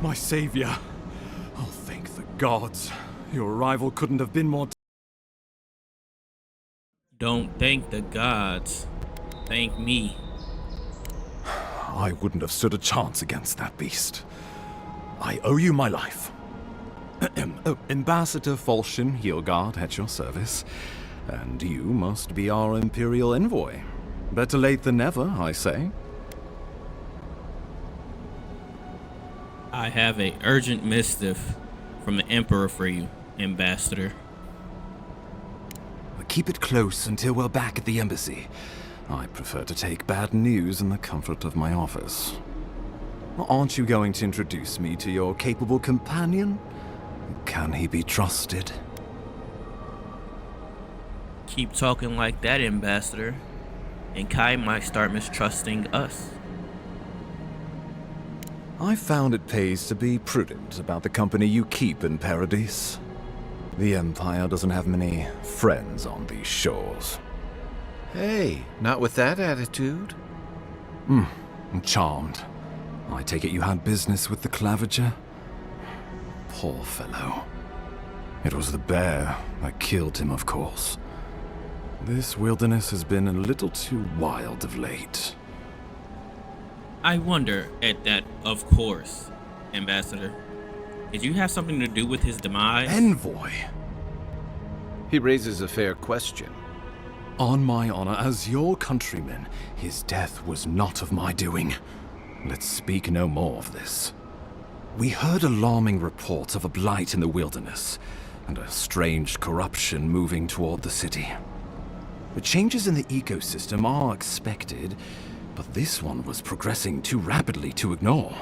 My savior. Oh, thank the gods. Your arrival couldn't have been more... Don't thank the gods. Thank me. I wouldn't have stood a chance against that beast. I owe you my life. Oh, Ambassador Falchion Heelguard at your service. And you must be our Imperial envoy. Better late than never, I say. I have an urgent missive from the Emperor for you, Ambassador. Keep it close until we're back at the embassy. I prefer to take bad news in the comfort of my office. Aren't you going to introduce me to your capable companion? Can he be trusted? Keep talking like that, Ambassador, and Kai might start mistrusting us. I found it pays to be prudent about the company you keep in Paradise. The Empire doesn't have many friends on these shores. Hey, not with that attitude. I'm charmed. I take it you had business with the Claviger? Poor fellow. It was the bear that killed him, of course. This wilderness has been a little too wild of late. I wonder at that, of course, Ambassador. Did you have something to do with his demise? Envoy! He raises a fair question. On my honor as your countryman, his death was not of my doing. Let's speak no more of this. We heard alarming reports of a blight in the wilderness, and a strange corruption moving toward the city. The changes in the ecosystem are expected, but this one was progressing too rapidly to ignore.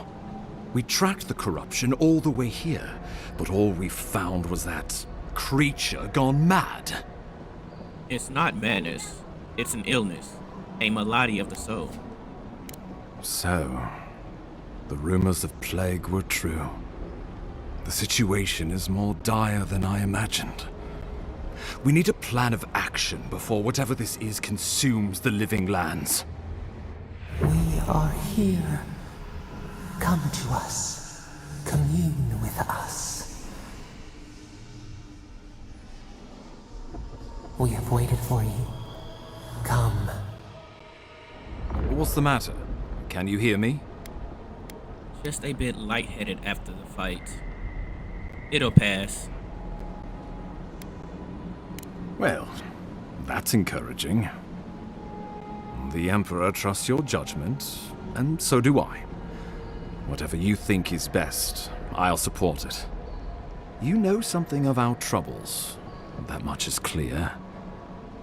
We tracked the corruption all the way here, but all we found was that creature gone mad. It's not madness. It's an illness. A malady of the soul. So, the rumors of plague were true. The situation is more dire than I imagined. We need a plan of action before whatever this is consumes the living lands. We are here. Come to us. Commune with us. We have waited for you. Come. What's the matter? Can you hear me? Just a bit lightheaded after the fight. It'll pass. Well, that's encouraging. The Emperor trusts your judgment, and so do I. Whatever you think is best, I'll support it. You know something of our troubles. That much is clear.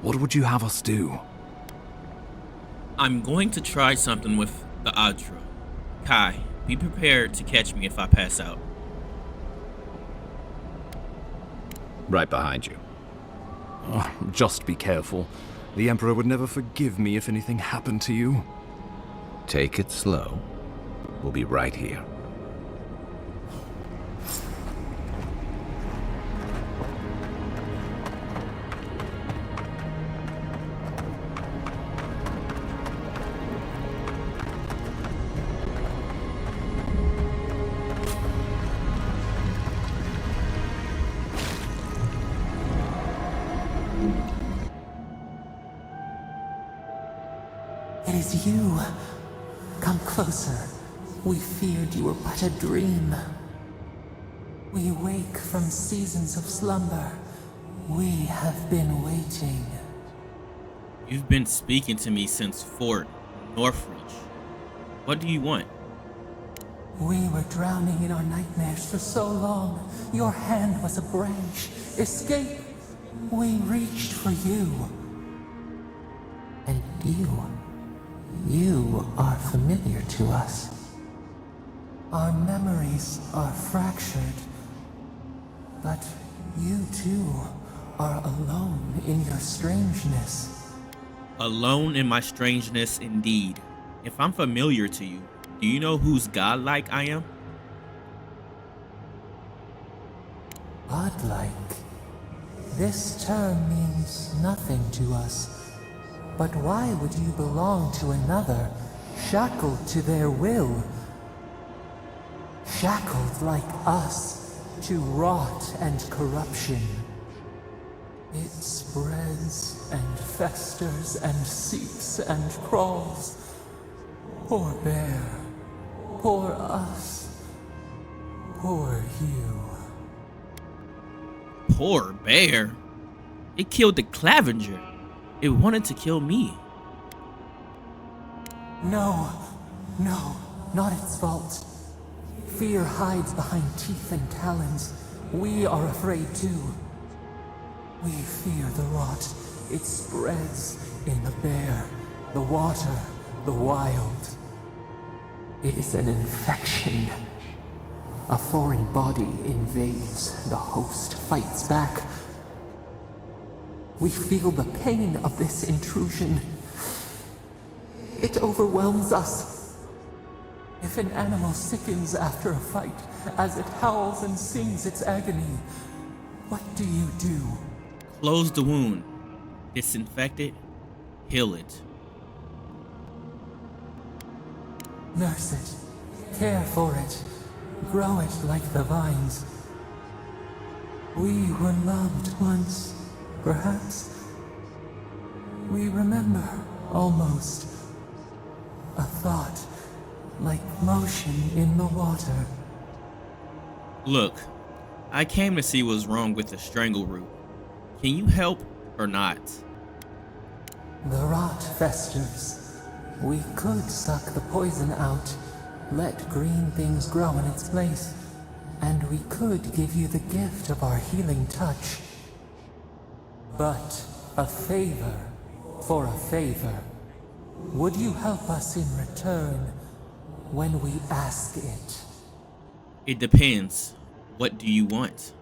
What would you have us do? I'm going to try something with the Aedyr. Kai, be prepared to catch me if I pass out. Right behind you. Oh, just be careful. The Emperor would never forgive me if anything happened to you. Take it slow. We'll be right here. It is you. Come closer. We feared you were but a dream. We wake from seasons of slumber. We have been waiting. You've been speaking to me since Fort Northridge. What do you want? We were drowning in our nightmares for so long. Your hand was a branch. Escape! We reached for you. And you are familiar to us. Our memories are fractured. But you too are alone in your strangeness. Alone in my strangeness indeed. If I'm familiar to you, do you know whose godlike I am? Godlike. This term means nothing to us. But why would you belong to another, shackled to their will? shackled like us to rot and corruption. It spreads and festers and seeps and crawls. Poor bear, poor us, poor you. Poor bear. It killed the Clavenger. It wanted to kill me. No, not its fault. Fear hides behind teeth and talons. We are afraid too. We fear the rot. It spreads in the bear, the water, the wild. It is an infection. A foreign body invades, the host fights back. We feel the pain of this intrusion. It overwhelms us. If an animal sickens after a fight, as it howls and sings its agony, what do you do? Close the wound. Disinfect it. Heal it. Nurse it. Care for it. Grow it like the vines. We were loved once, perhaps. We remember, almost. A thought, like motion in the water. Look, I came to see what's wrong with the strangle root. Can you help or not? The rot festers. We could suck the poison out, let green things grow in its place, and we could give you the gift of our healing touch. But a favor for a favor. Would you help us in return when we ask it? It depends. What do you want?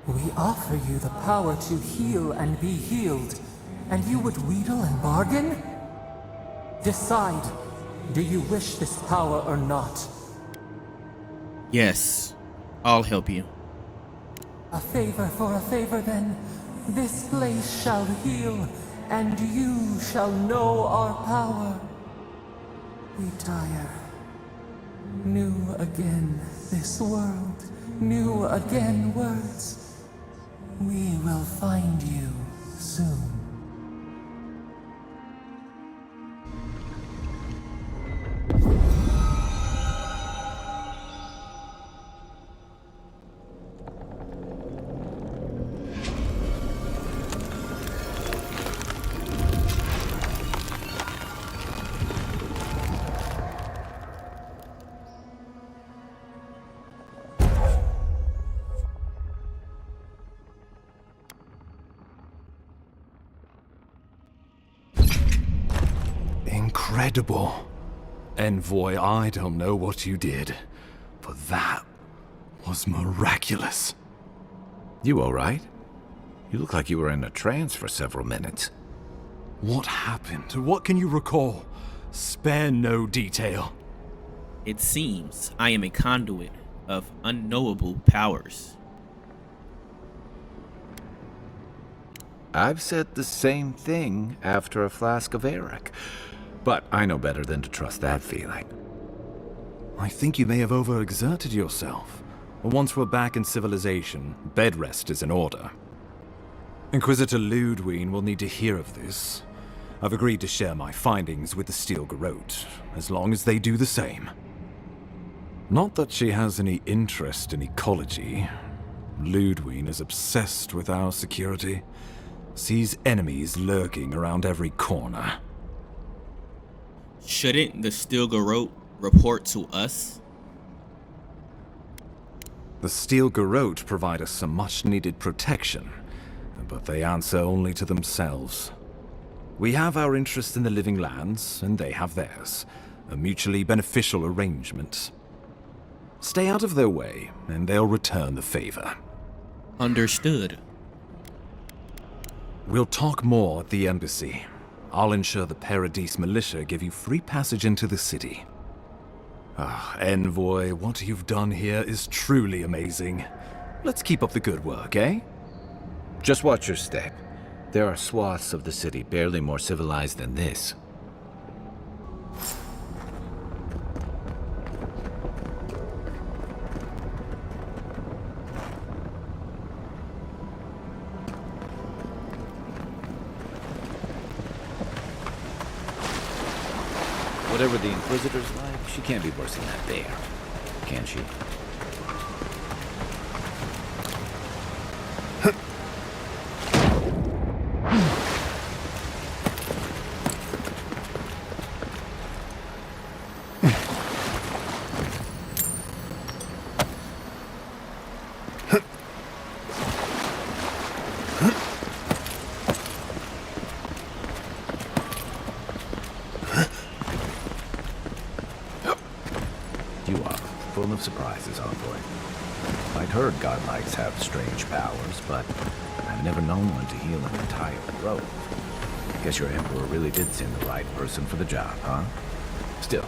We offer you the power to heal and be healed, and you would wheedle and bargain? Decide, do you wish this power or not? Yes, I'll help you. A favor for a favor then. This place shall heal, and you shall know our power. We tire. New again this world, new again words. We will find you soon. Incredible. Envoy, I don't know what you did, but that was miraculous. You all right? You look like you were in a trance for several minutes. What happened? What can you recall? Spare no detail. It seems I am a conduit of unknowable powers. I've said the same thing after a flask of Aedyr, but I know better than to trust that feeling. I think you may have overexerted yourself. Once we're back in civilization, bed rest is in order. Inquisitor Ludwig will need to hear of this. I've agreed to share my findings with the Steel Garrote, as long as they do the same. Not that she has any interest in ecology. Ludwig is obsessed with our security. Sees enemies lurking around every corner. Shouldn't the Steel Garrote report to us? The Steel Garrote provide us some much-needed protection, but they answer only to themselves. We have our interest in the living lands, and they have theirs. A mutually beneficial arrangement. Stay out of their way, and they'll return the favor. Understood. We'll talk more at the embassy. I'll ensure the Paradise militia give you free passage into the city. Envoy, what you've done here is truly amazing. Let's keep up the good work, eh? Just watch your step. There are swaths of the city barely more civilized than this. Whatever the Inquisitor's like, she can't be worse than that bear. Can she? You are full of surprises, envoy. I'd heard godlikes have strange powers, but I've never known one to heal an entire grove. Guess your emperor really did send the right person for the job, huh? Still,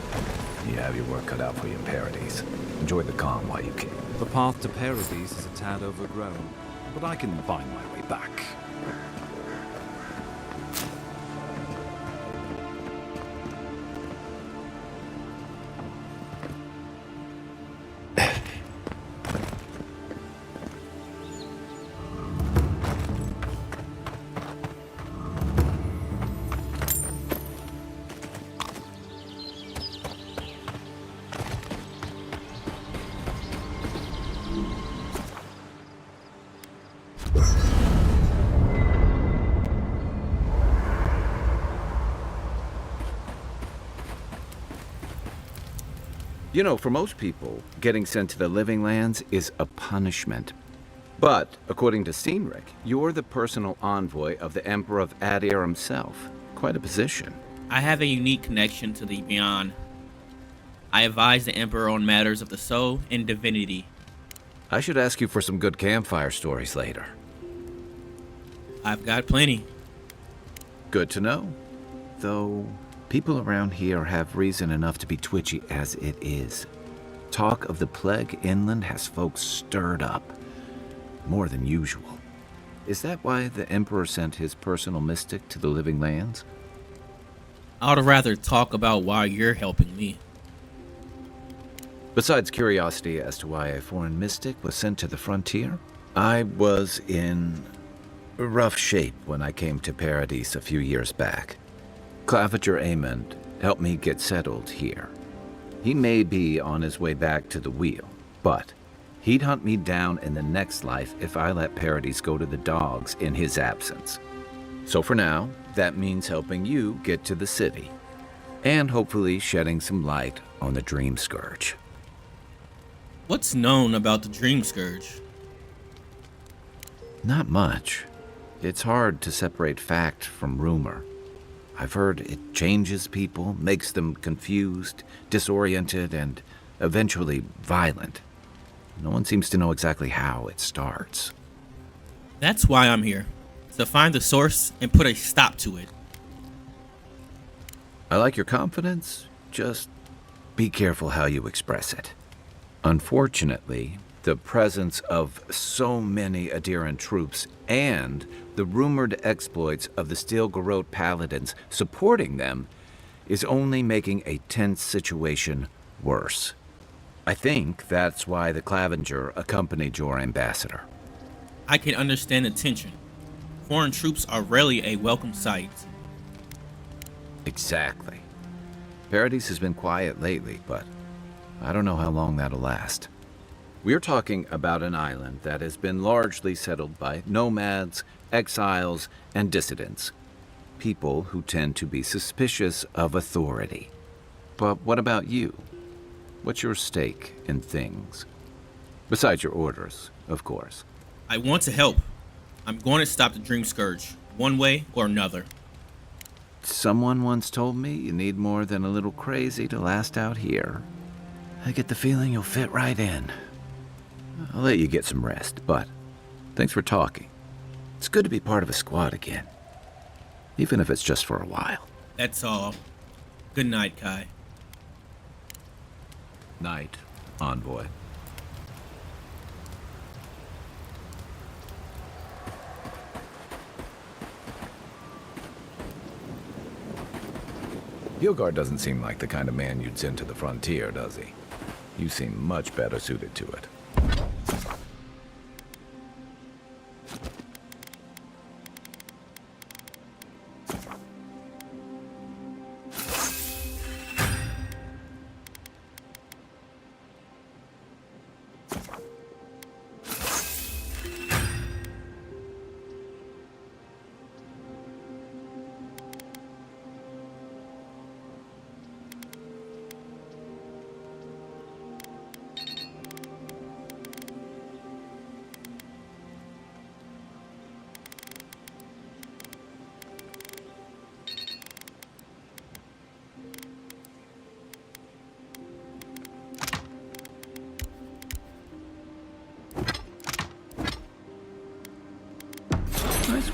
you have your work cut out for you in Paradise. Enjoy the calm while you can. The path to Paradise is a tad overgrown, but I can find my way back. You know, for most people, getting sent to the Living Lands is a punishment. But, according to Cynric, you're the personal envoy of the Emperor of Aedyr himself. Quite a position. I have a unique connection to the Beyond. I advise the Emperor on matters of the soul and divinity. I should ask you for some good campfire stories later. I've got plenty. Good to know. Though, people around here have reason enough to be twitchy as it is. Talk of the plague inland has folks stirred up. More than usual. Is that why the Emperor sent his personal mystic to the Living Lands? I'd rather talk about why you're helping me. Besides curiosity as to why a foreign mystic was sent to the frontier, I was in rough shape when I came to Paradise a few years back. Claviger Amond helped me get settled here. He may be on his way back to the wheel, but he'd hunt me down in the next life if I let Paradise go to the dogs in his absence. So for now, that means helping you get to the city, and hopefully shedding some light on the Dream Scourge. What's known about the Dream Scourge? Not much. It's hard to separate fact from rumor. I've heard it changes people, makes them confused, disoriented, and eventually violent. No one seems to know exactly how it starts. That's why I'm here. To find the source and put a stop to it. I like your confidence, just be careful how you express it. Unfortunately, the presence of so many Aedyran troops and the rumored exploits of the Steel Garrote Paladins supporting them is only making a tense situation worse. I think that's why the Clavinger accompanied your ambassador. I can understand the tension. Foreign troops are rarely a welcome sight. Exactly. Paradise has been quiet lately, but I don't know how long that'll last. We're talking about an island that has been largely settled by nomads, exiles, and dissidents. People who tend to be suspicious of authority. But what about you? What's your stake in things? Besides your orders, of course. I want to help. I'm going to stop the Dream Scourge, one way or another. Someone once told me you need more than a little crazy to last out here. I get the feeling you'll fit right in. I'll let you get some rest, but thanks for talking. It's good to be part of a squad again. Even if it's just for a while. That's all. Good night, Kai. Night, envoy. Hilgard doesn't seem like the kind of man you'd send to the frontier, does he? You seem much better suited to it.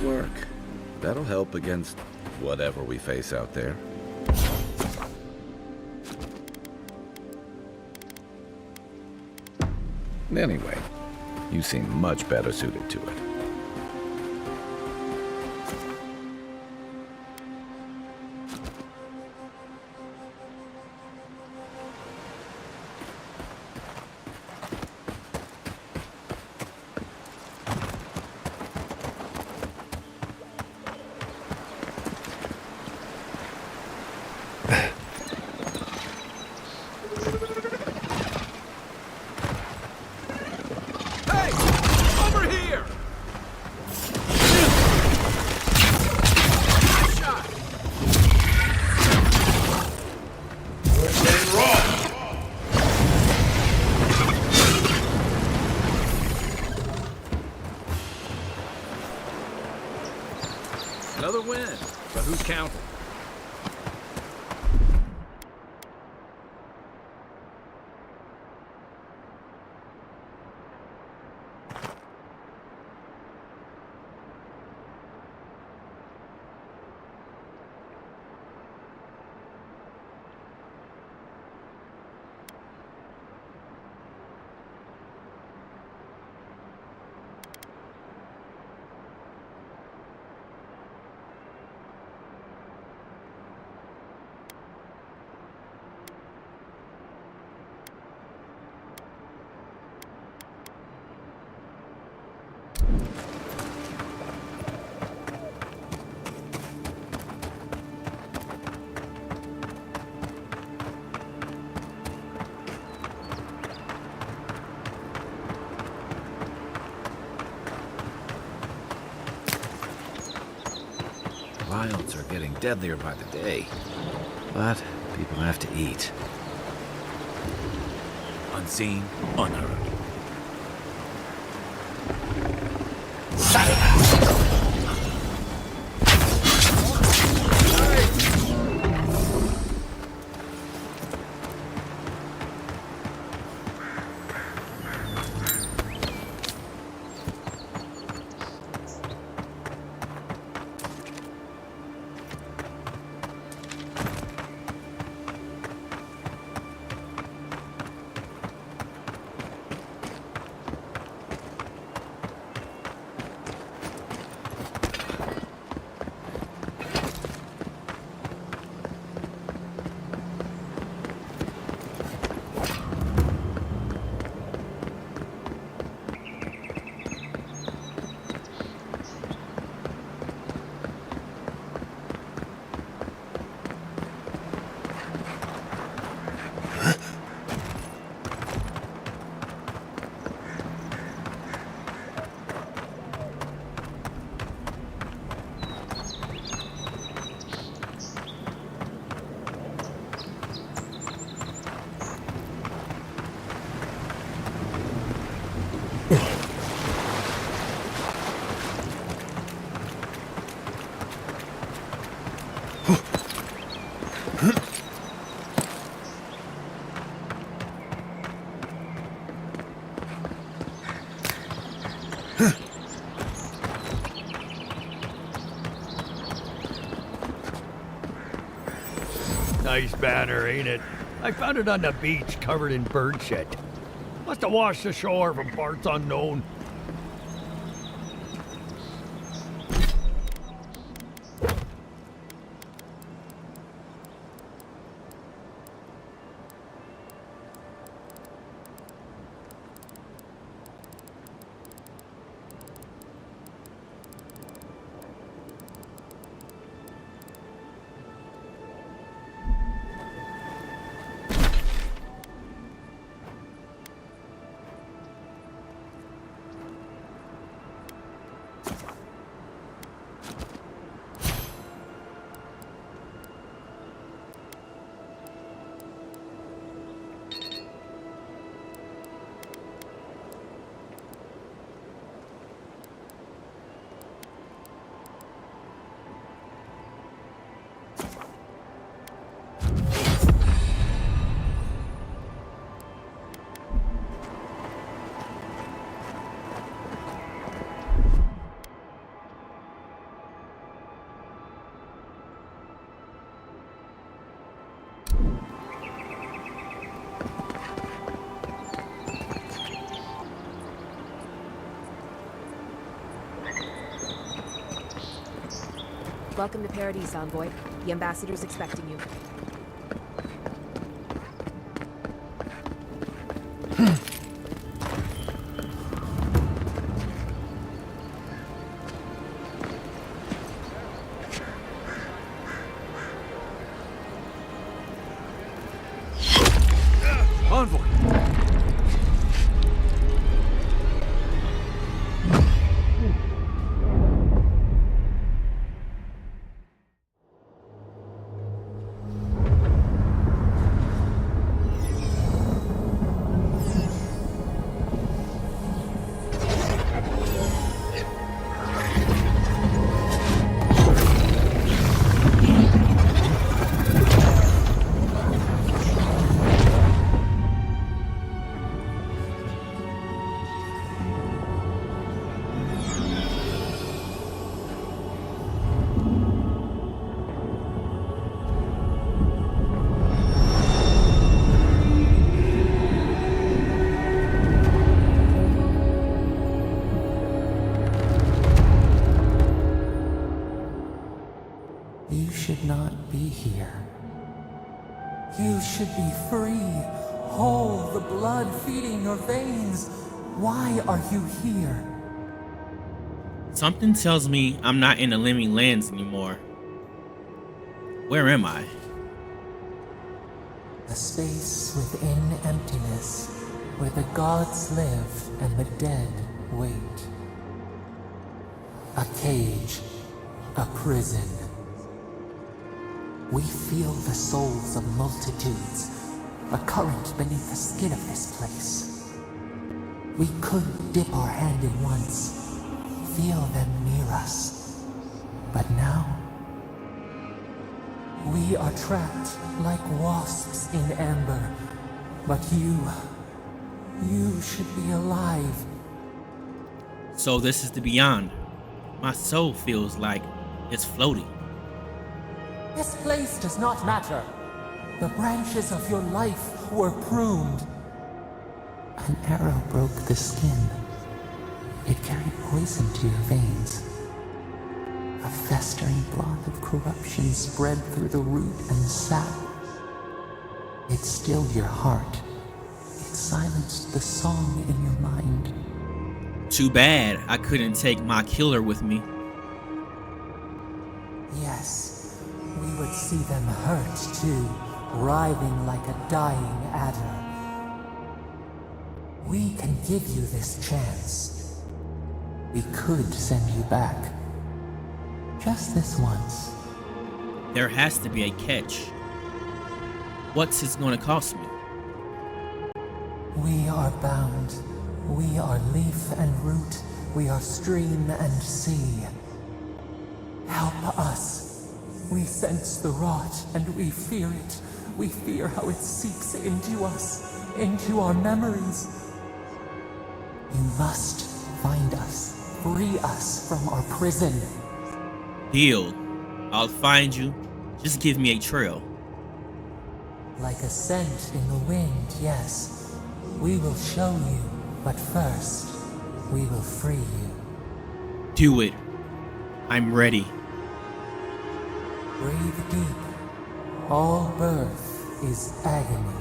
work. That'll help against whatever we face out there. Anyway, you seem much better suited to it. Another win, but who's counting? Wilds are getting deadlier by the day, but people have to eat. Unseen, unheard. Nice banner, ain't it? I found it on the beach, covered in bird shit. Must have washed ashore from parts unknown. Welcome to Paradise, Envoy. The ambassador's expecting you. Envoy! You should not be here. You should be free, whole, the blood feeding your veins. Why are you here? Something tells me I'm not in the living lands anymore. Where am I? A space within emptiness, where the gods live and the dead wait. A cage, a prison. We feel the souls of multitudes, a current beneath the skin of this place. We could dip our hand in once, feel them near us. But now, we are trapped like wasps in amber. But you should be alive. So this is the beyond. My soul feels like it's floating. This place does not matter. The branches of your life were pruned. An arrow broke the skin. It carried poison to your veins. A festering blot of corruption spread through the root and sap. It stilled your heart. It silenced the song in your mind. Too bad I couldn't take my killer with me. Yes, we would see them hurt too, writhing like a dying adder. We can give you this chance. We could send you back. Just this once. There has to be a catch. What's it gonna cost me? We are bound. We are leaf and root. We are stream and sea. Help us. We sense the rot and we fear it. We fear how it seeps into us, into our memories. You must find us, free us from our prison. Deal. I'll find you. Just give me a trail. Like a scent in the wind, yes. We will show you, but first, we will free you. Do it. I'm ready. Breathe deep. All birth is agony.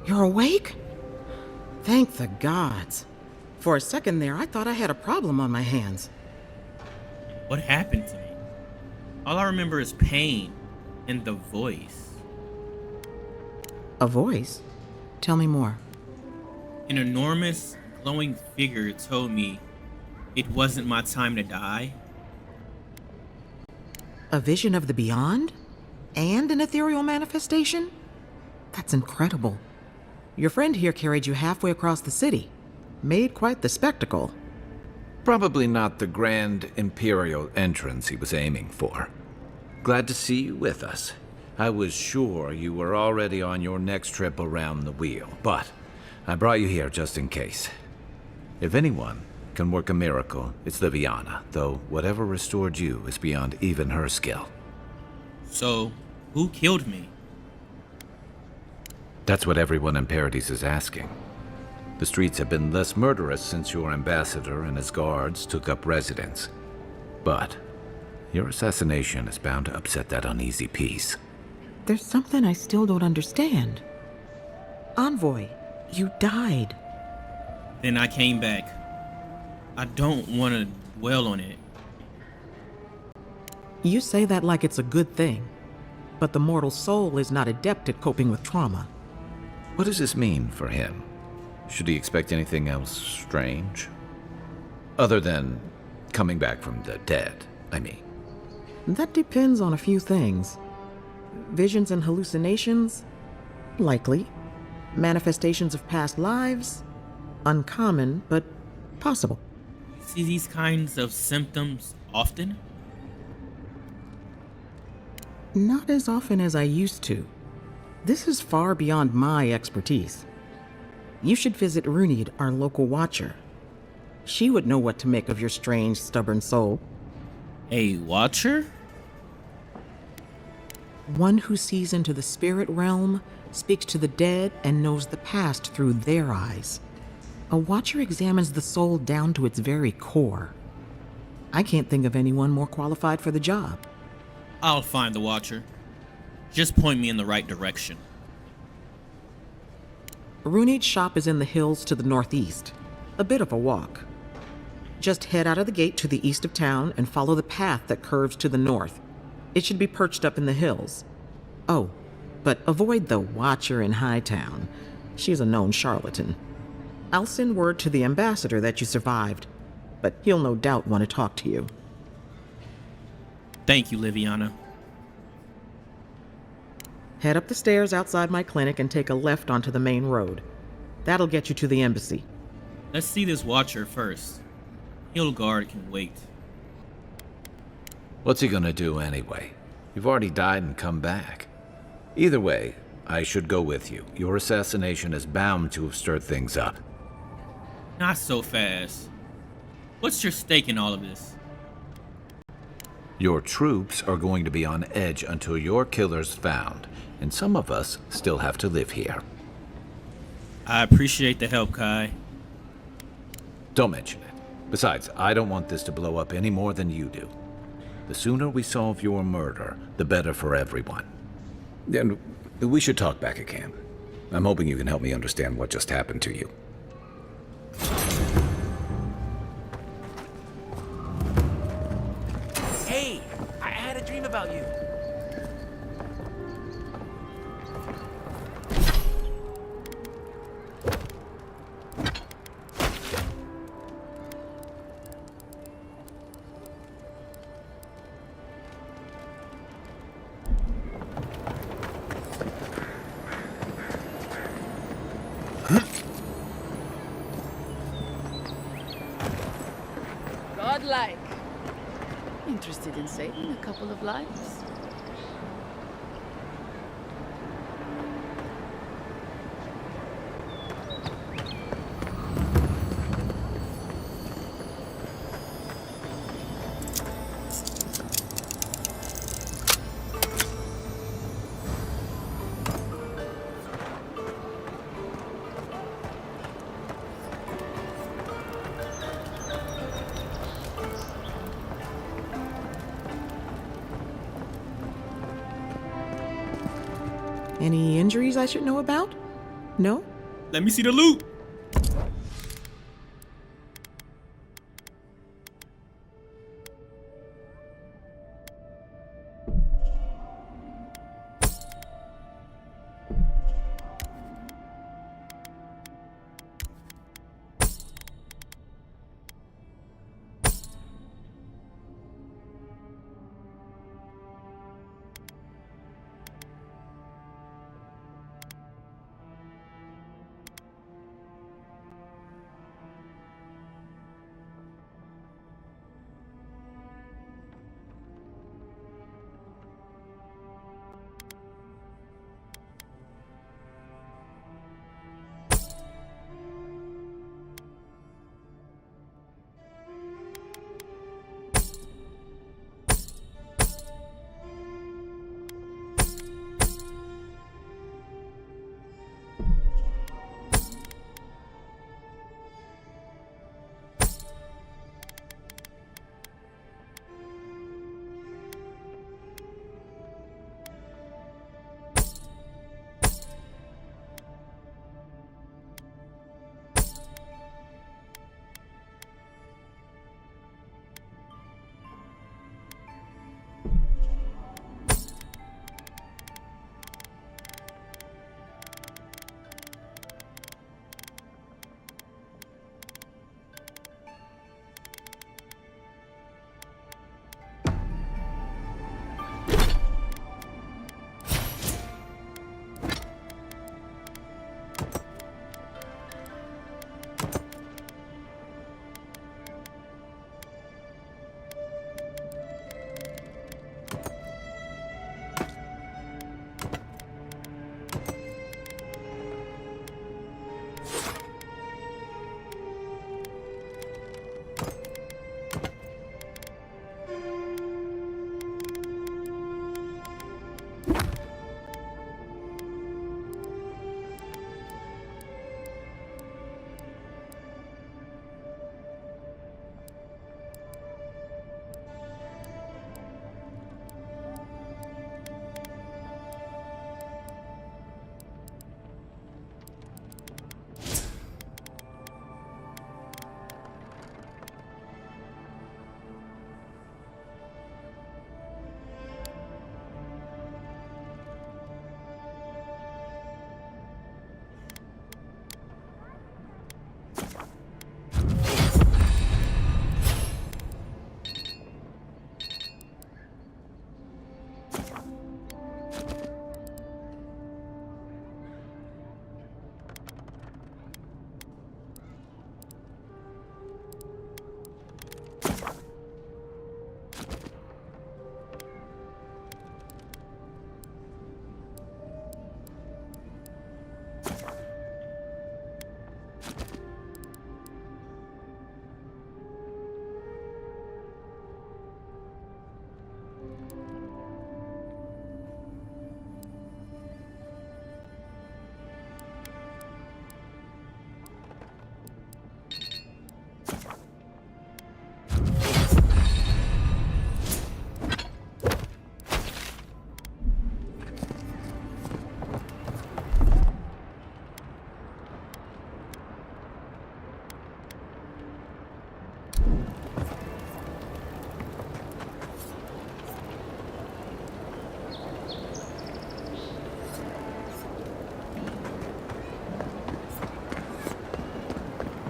You're awake? Thank the gods. For a second there, I thought I had a problem on my hands. What happened to me? All I remember is pain and the voice. A voice? Tell me more. An enormous, glowing figure told me it wasn't my time to die. A vision of the beyond? And an ethereal manifestation? That's incredible. Your friend here carried you halfway across the city. Made quite the spectacle. Probably not the grand Imperial entrance he was aiming for. Glad to see you with us. I was sure you were already on your next trip around the wheel, but I brought you here just in case. If anyone can work a miracle, it's Liviana, though whatever restored you is beyond even her skill. So, who killed me? That's what everyone in Paradise is asking. The streets have been less murderous since your ambassador and his guards took up residence. But your assassination is bound to upset that uneasy peace. There's something I still don't understand. Envoy, you died. Then I came back. I don't want to dwell on it. You say that like it's a good thing, but the mortal soul is not adept at coping with trauma. What does this mean for him? Should he expect anything else strange? Other than coming back from the dead, I mean. That depends on a few things. Visions and hallucinations? Likely. Manifestations of past lives? Uncommon, but possible. See these kinds of symptoms often? Not as often as I used to. This is far beyond my expertise. You should visit Runid, our local watcher. She would know what to make of your strange, stubborn soul. A watcher? One who sees into the spirit realm, speaks to the dead, and knows the past through their eyes. A watcher examines the soul down to its very core. I can't think of anyone more qualified for the job. I'll find the watcher. Just point me in the right direction. Runid's shop is in the hills to the northeast. A bit of a walk. Just head out of the gate to the east of town and follow the path that curves to the north. It should be perched up in the hills. Oh, but avoid the watcher in Hightown. She's a known charlatan. I'll send word to the ambassador that you survived, but he'll no doubt want to talk to you. Thank you, Liviana. Head up the stairs outside my clinic and take a left onto the main road. That'll get you to the embassy. Let's see this watcher first. Hildegard can wait. What's he gonna do anyway? You've already died and come back. Either way, I should go with you. Your assassination is bound to have stirred things up. Not so fast. What's your stake in all of this? Your troops are going to be on edge until your killer's found, and some of us still have to live here. I appreciate the help, Kai. Don't mention it. Besides, I don't want this to blow up any more than you do. The sooner we solve your murder, the better for everyone. And we should talk back at camp. I'm hoping you can help me understand what just happened to you. Hey, I had a dream about you. Godlike. Interested in saving a couple of lives? Any injuries I should know about? No? Let me see the loot.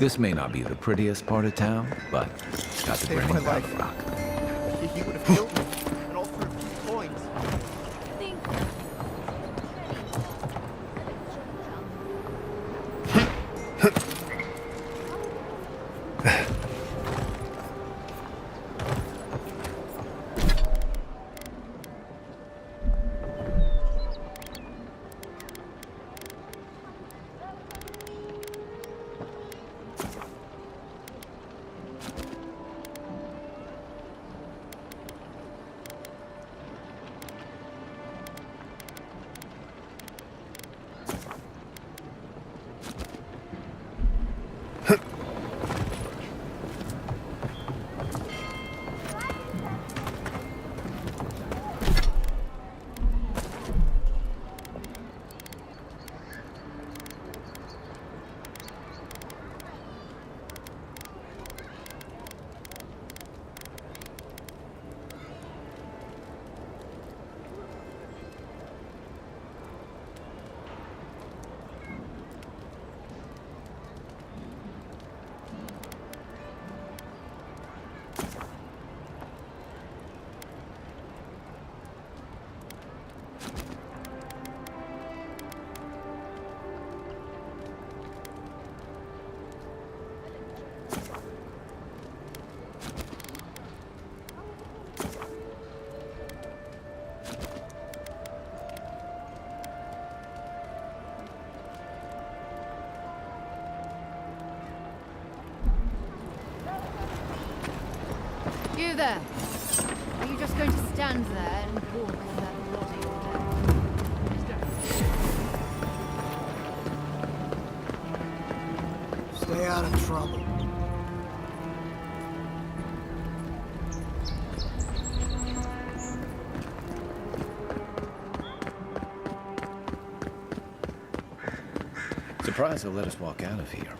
This may not be the prettiest part of town, but it's got the Saved granny my powder life. rock. He would have killed me, and all for a few points. You there! Are you just going to stand there and walk on that body? Stay out of trouble. Surprised they'll let us walk out of here.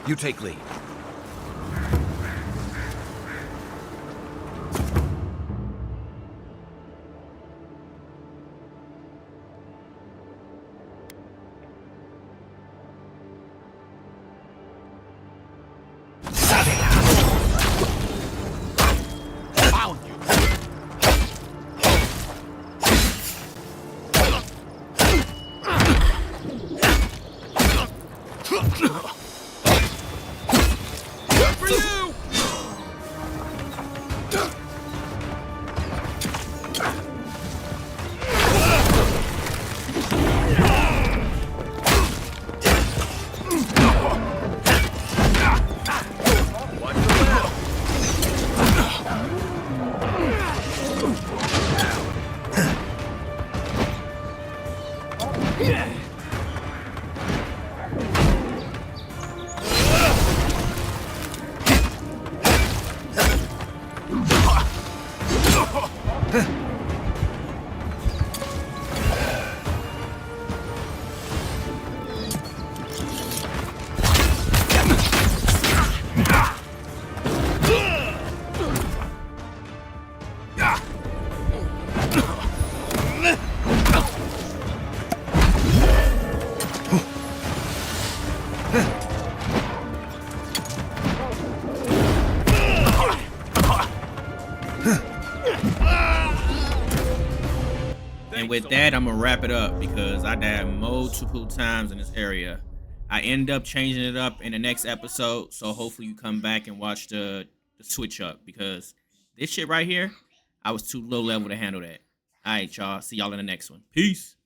You take lead. And with that, I'm gonna wrap it up because I died multiple times in this area. I end up changing it up in the next episode, so hopefully you come back and watch the switch up because This shit right here, I was too low level to handle that. All right, y'all. See y'all in the next one. Peace.